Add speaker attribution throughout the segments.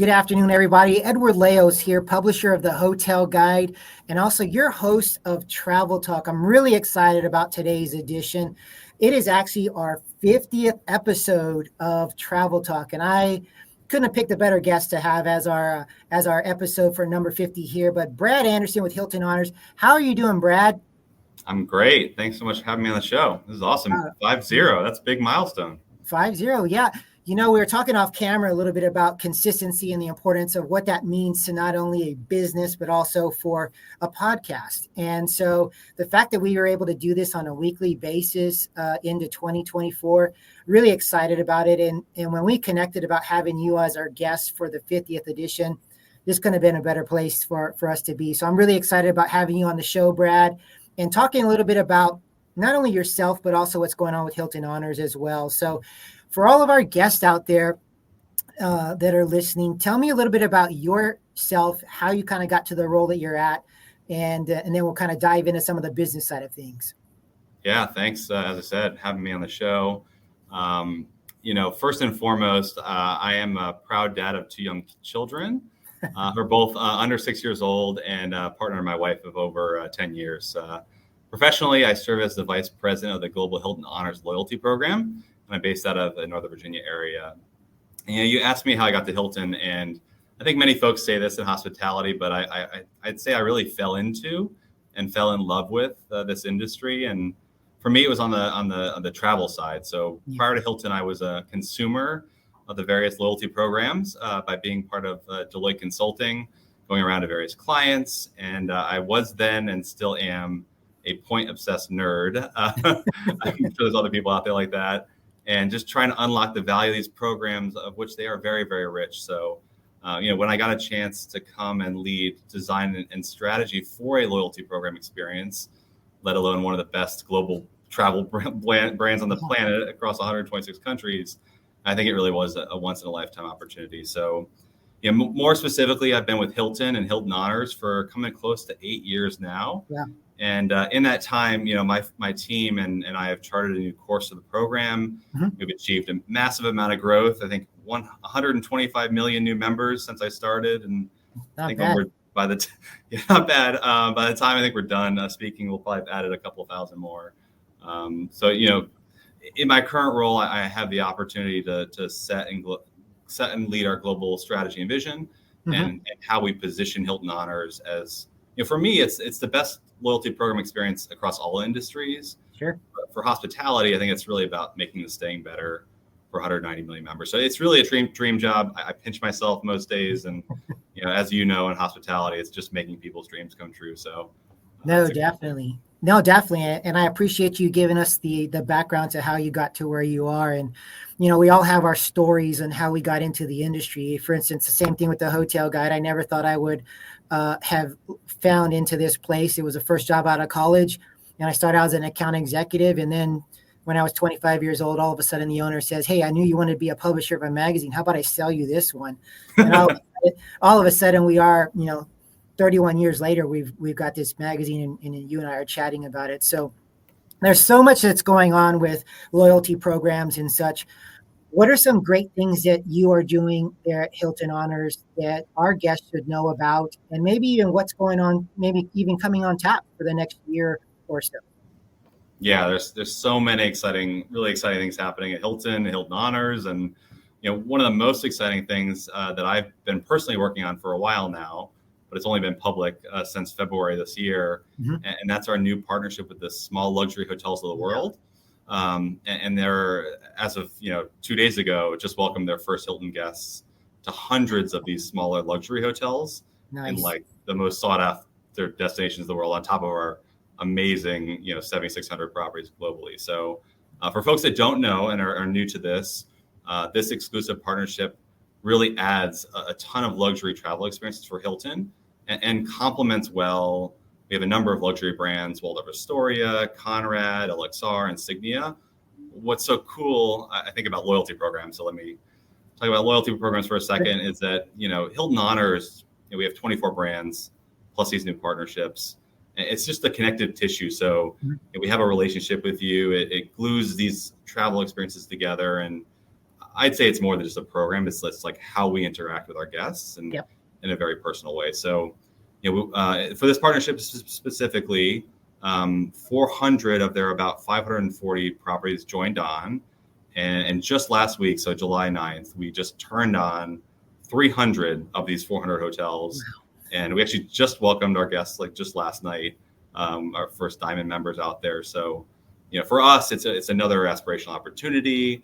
Speaker 1: Good afternoon, everybody. Edward Leos here, publisher of the Hotel Guide and also your host of Travel Talk. I'm really excited about today's edition. It is actually our 50th episode of Travel Talk, and I couldn't have picked a better guest to have as our episode for number 50 here. But Brad Anderson with Hilton Honors. How are you doing, Brad?
Speaker 2: I'm great. Thanks so much for having me on the show. This is awesome. 5-0. That's a big milestone.
Speaker 1: 5-0. Yeah. You know, we were talking off camera a little bit about consistency and the importance of what that means to not only a business, but also for a podcast. And so the fact that we were able to do this on a weekly basis into 2024, really excited about it. And when we connected about having you as our guest for the 50th edition, this couldn't have been a better place for us to be. So I'm really excited about having you on the show, Brad, and talking a little bit about not only yourself, but also what's going on with Hilton Honors as well. So for all of our guests out there that are listening, tell me a little bit about yourself, how you kind of got to the role that you're at, and then we'll kind of dive into some of the business side of things.
Speaker 2: Yeah, thanks. As I said, having me on the show. First and foremost, I am a proud dad of 2 young children. We're both under 6 years old and a partner of my wife of over 10 years. Professionally, I serve as the vice president of the Global Hilton Honors loyalty program. I'm based out of the Northern Virginia area. And you asked me how I got to Hilton, and I think many folks say this in hospitality, but I'd say I really fell into and fell in love with this industry. And for me, it was on the travel side. So prior to Hilton, I was a consumer of the various loyalty programs by being part of Deloitte Consulting, going around to various clients. And I was then and still am a point-obsessed nerd. I'm sure there's other people out there like that. And just trying to unlock the value of these programs, of which they are very, very rich. So, when I got a chance to come and lead design and strategy for a loyalty program experience, let alone one of the best global travel brands on the planet across 126 countries, I think it really was a once-in-a-lifetime opportunity. So, more specifically, I've been with Hilton and Hilton Honors for coming close to 8 years now.
Speaker 1: Yeah.
Speaker 2: And in that time, my team and I have charted a new course of the program. Mm-hmm. We've achieved a massive amount of growth. I think 125 million new members since I started. And
Speaker 1: not
Speaker 2: I think
Speaker 1: bad.
Speaker 2: Not bad. By the time I think we're done speaking, we'll probably have added a couple thousand more. In my current role, I have the opportunity to set and lead our global strategy and vision, mm-hmm. and how we position Hilton Honors as, for me, it's the best loyalty program experience across all industries.
Speaker 1: Sure.
Speaker 2: But for hospitality, I think it's really about making the staying better for 190 million members. So it's really a dream job. I pinch myself most days, and as you know, in hospitality, it's just making people's dreams come true. So
Speaker 1: definitely. And I appreciate you giving us the background to how you got to where you are. And, we all have our stories on how we got into the industry. For instance, the same thing with the Hotel Guide. I never thought I would have found into this place. It was the first job out of college, and I started out as an account executive. And then when I was 25 years old, all of a sudden the owner says, "Hey, I knew you wanted to be a publisher of a magazine. How about I sell you this one?" And all of a sudden we are, 31 years later, we've got this magazine, and you and I are chatting about it. So there's so much that's going on with loyalty programs and such. What are some great things that you are doing there at Hilton Honors that our guests should know about, and maybe even what's going on, maybe even coming on tap for the next year or so?
Speaker 2: Yeah, there's so many really exciting things happening at Hilton Honors. And, one of the most exciting things that I've been personally working on for a while now, but it's only been public since February this year. Mm-hmm. And that's our new partnership with the small luxury hotels of the world. And they're, as of 2 days ago, just welcomed their first Hilton guests to hundreds of these smaller luxury hotels.
Speaker 1: Nice.
Speaker 2: And like the most sought after destinations of the world, on top of our amazing 7,600 properties globally. So for folks that don't know and are new to this exclusive partnership really adds a ton of luxury travel experiences for Hilton and complements well. We have a number of luxury brands: Waldorf Astoria, Conrad, Alexar, Insignia. What's so cool, I think, about loyalty programs, so let me talk about loyalty programs for a second, is that, Hilton Honors, we have 24 brands plus these new partnerships. It's just the connective tissue. So we have a relationship with you. It glues these travel experiences together. And I'd say it's more than just a program. It's like how we interact with our guests and
Speaker 1: Yep.
Speaker 2: in a very personal way. So, for this partnership specifically, 400 of their about 540 properties joined on. And just last week, so July 9th, we just turned on 300 of these 400 hotels.
Speaker 1: Wow.
Speaker 2: And we actually just welcomed our guests like just last night, our first Diamond members out there. So, for us, it's another aspirational opportunity.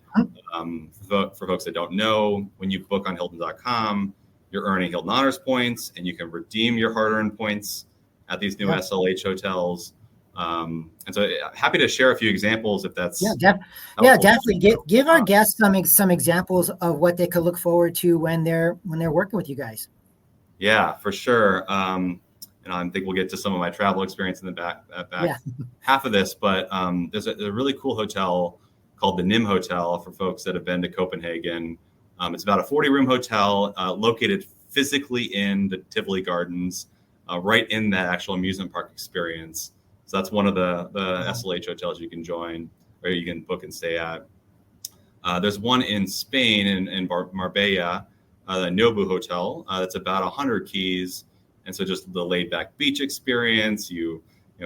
Speaker 2: For folks that don't know, when you book on Hilton.com, you're earning Hilton Honors points, and you can redeem your hard-earned points at these new SLH hotels. And so, happy to share a few examples if that's
Speaker 1: definitely. Give our guests some examples of what they could look forward to when they're working with you guys.
Speaker 2: Yeah, for sure. I think we'll get to some of my travel experience in the back half of this, but there's a really cool hotel called the Nim Hotel for folks that have been to Copenhagen. It's about a 40-room hotel located physically in the Tivoli Gardens, right in that actual amusement park experience. So that's one of the SLH hotels you can join or you can book and stay at. There's one in Spain in Marbella, the Nobu Hotel. That's about 100 keys. And so just the laid back beach experience, you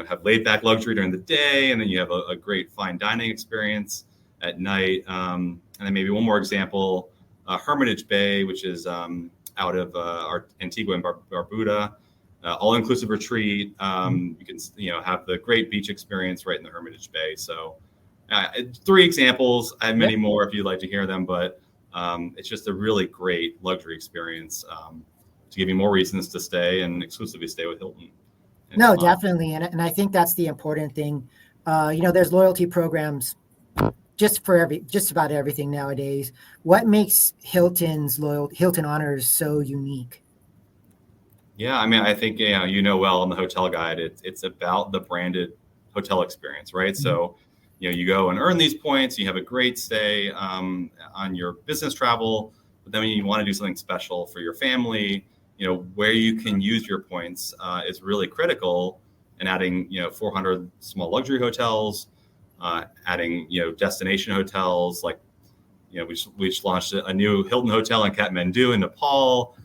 Speaker 2: have laid back luxury during the day, and then you have a great fine dining experience at night. And then maybe one more example, Hermitage Bay, which is out of our Antigua and Barbuda, all-inclusive retreat. You can have the great beach experience right in the Hermitage Bay. So 3 examples. I have many more if you'd like to hear them, but it's just a really great luxury experience to give you more reasons to stay and exclusively stay with Hilton.
Speaker 1: No, definitely. And I think that's the important thing. There's loyalty programs just about everything nowadays. What makes Hilton Honors so unique?
Speaker 2: Yeah, I mean, I think, well, on the Hotel Guide, it's about the branded hotel experience, right? Mm-hmm. So, you go and earn these points, you have a great stay on your business travel, but then when you want to do something special for your family, where you can use your points is really critical. And adding, 400 small luxury hotels, adding, destination hotels, like, we just launched a new Hilton hotel in Kathmandu in Nepal.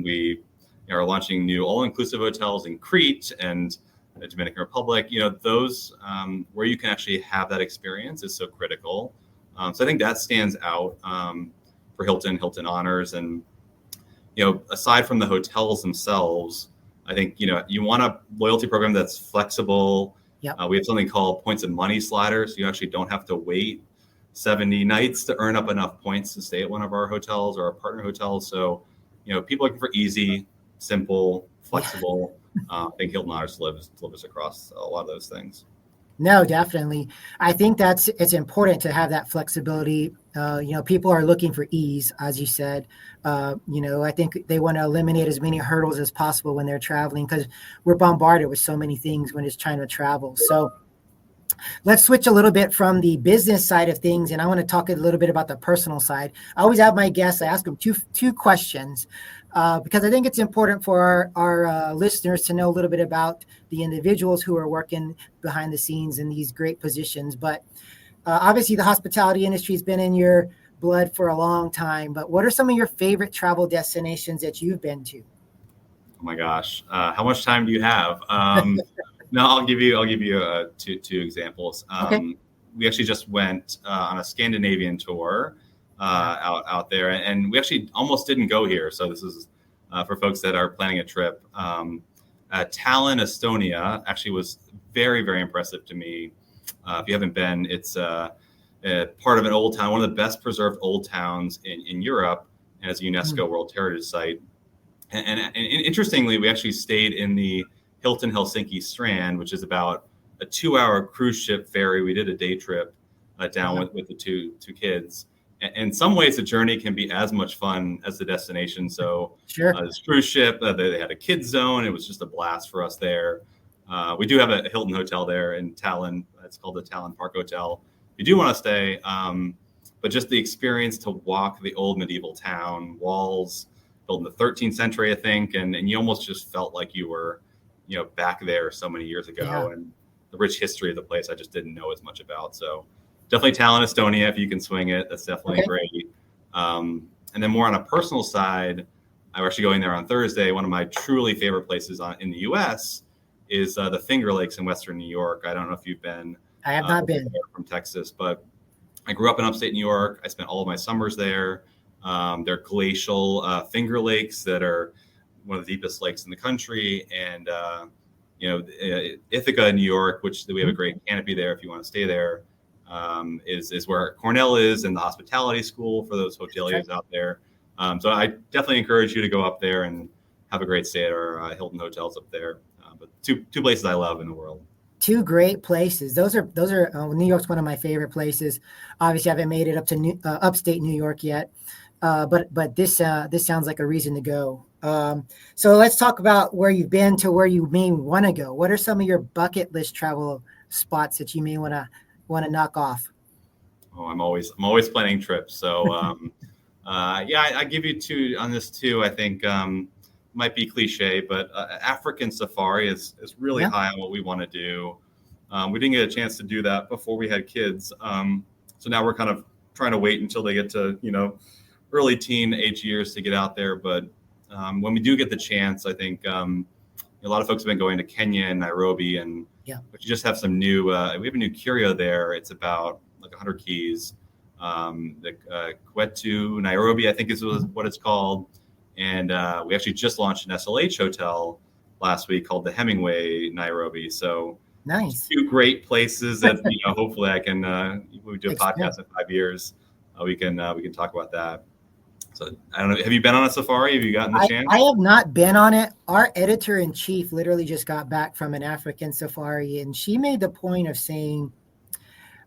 Speaker 2: We are launching new all-inclusive hotels in Crete and the Dominican Republic. Those where you can actually have that experience is so critical. So I think that stands out for Hilton Honors. And aside from the hotels themselves, I think, you want a loyalty program that's flexible. Yep. We have something called points and money sliders. You actually don't have to wait 70 nights to earn up enough points to stay at one of our hotels or our partner hotels. So, people looking for easy, simple, flexible. I think Hilton Honors delivers across a lot of those things.
Speaker 1: No, definitely. I think it's important to have that flexibility. People are looking for ease, as you said. I think they want to eliminate as many hurdles as possible when they're traveling because we're bombarded with so many things when it's trying to travel. So let's switch a little bit from the business side of things, and I want to talk a little bit about the personal side. I always have my guests, I ask them two questions because I think it's important for our listeners to know a little bit about the individuals who are working behind the scenes in these great positions. But obviously the hospitality industry has been in your blood for a long time, but what are some of your favorite travel destinations that you've been to?
Speaker 2: Oh my gosh. How much time do you have? No, I'll give you two examples. Okay. We actually just went on a Scandinavian tour out there, and we actually almost didn't go here. So this is for folks that are planning a trip. Tallinn, Estonia actually was very, very impressive to me. If you haven't been, it's part of an old town, one of the best preserved old towns in Europe, and it's a UNESCO World Heritage Site. And interestingly, we actually stayed in the Hilton Helsinki Strand, which is about a 2-hour cruise ship ferry. We did a day trip down with the two kids. And in some ways, the journey can be as much fun as the destination. So
Speaker 1: sure.
Speaker 2: This cruise ship, they had a kids zone. It was just a blast for us there. We do have a Hilton hotel there in Tallinn. It's called the Tallinn Park Hotel. You do want to stay, but just the experience to walk the old medieval town, walls built in the 13th century, I think, and you almost just felt like you were, back there so many years ago. Yeah. And the rich history of the place I just didn't know as much about. So definitely Tallinn, Estonia, if you can swing it, that's definitely great. And then more on a personal side, I'm actually going there on Thursday. One of my truly favorite places in the U.S. is the Finger Lakes in Western New York. I don't know if you've been.
Speaker 1: I have not been.
Speaker 2: From Texas, but I grew up in upstate New York. I spent all of my summers there. They're glacial Finger Lakes that are one of the deepest lakes in the country. And, Ithaca, New York, which we have a great canopy there if you want to stay there, is where Cornell is and the hospitality school for those hoteliers out there. So I definitely encourage you to go up there and have a great stay at our Hilton hotels up there. But two places I love in the world.
Speaker 1: Two great places. Those are New York's one of my favorite places. Obviously, I haven't made it up to upstate New York yet, but this sounds like a reason to go. So let's talk about where you've been to where you may want to go. What are some of your bucket list travel spots that you may want to knock off?
Speaker 2: Oh, I'm always planning trips. So I give you two on this too. I think might be cliche, but African safari is really high on what we want to do. We didn't get a chance to do that before we had kids. So now we're kind of trying to wait until they get to, early teen age years to get out there. But when we do get the chance, I think a lot of folks have been going to Kenya and Nairobi, and we just have some new, we have a new curio there. It's about like 100 keys. The Kwetu Nairobi, I think is what it's called. And we actually just launched an SLH hotel last week called the Hemingway Nairobi. So
Speaker 1: nice,
Speaker 2: two great places that hopefully I can. We do a podcast in 5 years. We can talk about that. So I don't know. Have you been on a safari? Have you gotten the chance?
Speaker 1: I have not been on it. Our editor in chief literally just got back from an African safari, and she made the point of saying,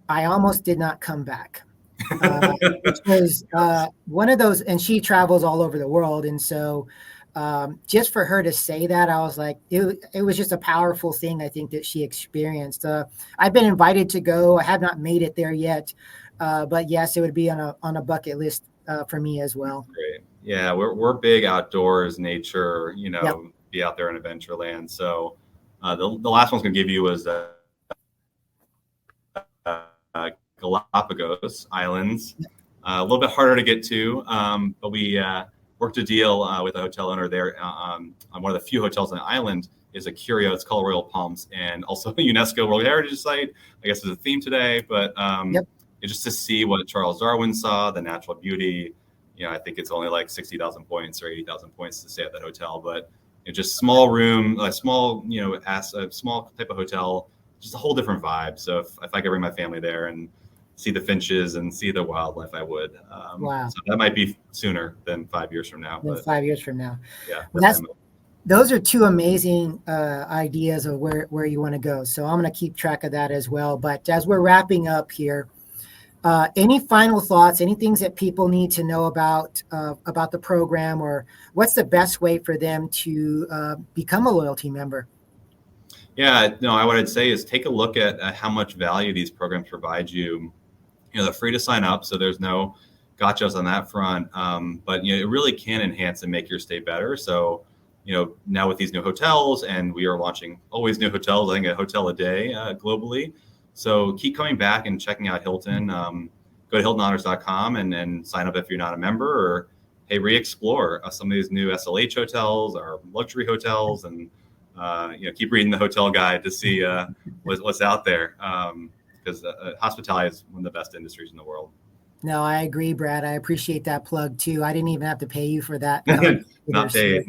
Speaker 1: "I almost did not come back." Which was one of those, and she travels all over the world, and so just for her to say that, I was like, it was just a powerful thing, I think, that she experienced. I've been invited to go. I have not made it there yet, but yes, it would be on a bucket list for me as well.
Speaker 2: Great. Yeah, we're big outdoors, nature, be out there in Adventureland. So the last one's gonna give you was Galapagos Islands, a little bit harder to get to, but we worked a deal with a hotel owner there on one of the few hotels on the island. Is a curio. It's called Royal Palms, and also a UNESCO World Heritage Site. I guess is a theme today, but just to see what Charles Darwin saw, the natural beauty. I think it's only like 60,000 points or 80,000 points to stay at that hotel, but just small room, a small, a small type of hotel, just a whole different vibe. So if I could bring my family there and see the finches and see the wildlife, I would.
Speaker 1: Wow.
Speaker 2: So that might be sooner than 5 years from now.
Speaker 1: 5 years from now.
Speaker 2: Yeah.
Speaker 1: Well, those are two amazing ideas of where you want to go. So I'm going to keep track of that as well. But as we're wrapping up here, any final thoughts, any things that people need to know about the program, or what's the best way for them to become a loyalty member?
Speaker 2: Yeah, no, what I'd say is take a look at how much value these programs provide you. They're free to sign up, so there's no gotchas on that front. But it really can enhance and make your stay better. So, now with these new hotels, and we are launching always new hotels, I think a hotel a day globally. So keep coming back and checking out Hilton. Go to HiltonHonors.com and sign up if you're not a member, or hey, re-explore some of these new SLH hotels or luxury hotels, and keep reading the hotel guide to see what's out there. Because hospitality is one of the best industries in the world.
Speaker 1: No, I agree, Brad. I appreciate that plug too. I didn't even have to pay you for that.
Speaker 2: Not paid.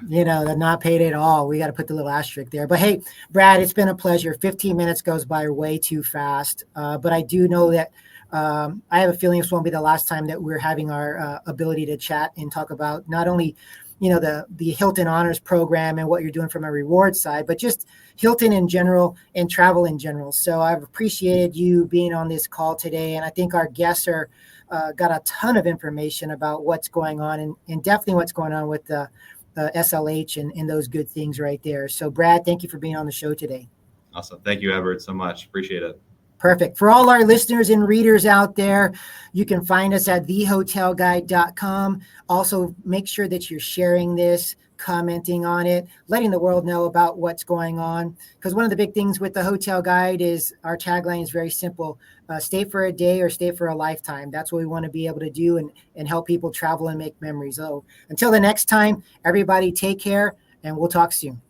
Speaker 1: They're not paid at all. We got to put the little asterisk there. But hey, Brad, it's been a pleasure. 15 minutes goes by way too fast. But I do know that I have a feeling this won't be the last time that we're having our ability to chat and talk about not only the Hilton Honors program and what you're doing from a reward side, but just Hilton in general and travel in general. So I've appreciated you being on this call today. And I think our guests got a ton of information about what's going on and definitely what's going on with the SLH and those good things right there. So Brad, thank you for being on the show today.
Speaker 2: Awesome. Thank you, Everett, so much. Appreciate it.
Speaker 1: Perfect. For all our listeners and readers out there, you can find us at thehotelguide.com. Also, make sure that you're sharing this, commenting on it, letting the world know about what's going on. Because one of the big things with the hotel guide is our tagline is very simple: stay for a day or stay for a lifetime. That's what we want to be able to do, and help people travel and make memories. So until the next time, everybody take care, and we'll talk soon.